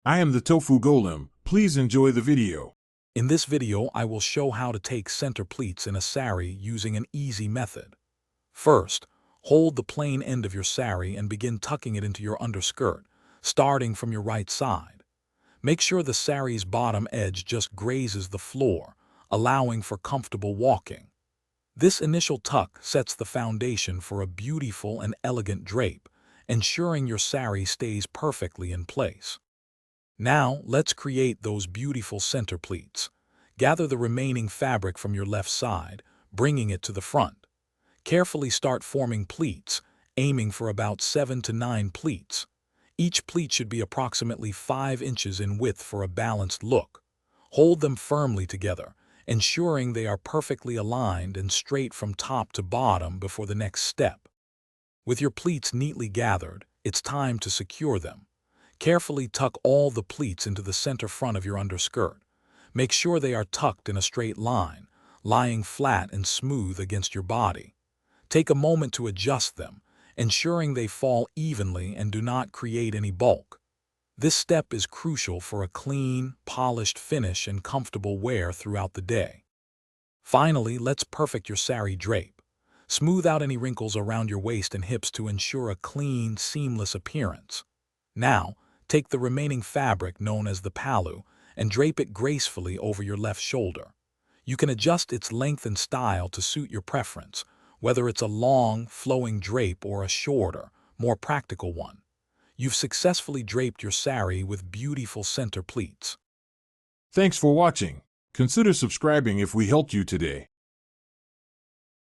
I am the Tofu Golem. Please enjoy the video. In this video, I will show how to take center pleats in a saree using an easy method. First, hold the plain end of your saree and begin tucking it into your underskirt, starting from your right side. Make sure the saree's bottom edge just grazes the floor, allowing for comfortable walking. This initial tuck sets the foundation for a beautiful and elegant drape, ensuring your saree stays perfectly in place. Now, let's create those beautiful center pleats. Gather the remaining fabric from your left side, bringing it to the front. Carefully start forming pleats, aiming for about 7 to 9 pleats. Each pleat should be approximately 5 inches in width for a balanced look. Hold them firmly together, ensuring they are perfectly aligned and straight from top to bottom before the next step. With your pleats neatly gathered, it's time to secure them. Carefully tuck all the pleats into the center front of your underskirt. Make sure they are tucked in a straight line, lying flat and smooth against your body. Take a moment to adjust them, ensuring they fall evenly and do not create any bulk. This step is crucial for a clean, polished finish and comfortable wear throughout the day. Finally, let's perfect your saree drape. Smooth out any wrinkles around your waist and hips to ensure a clean, seamless appearance. Now, take the remaining fabric known as the pallu and drape it gracefully over your left shoulder. You can adjust its length and style to suit your preference, whether it's a long, flowing drape or a shorter, more practical one. You've successfully draped your saree with beautiful center pleats. Thanks for watching. Consider subscribing if we helped you today.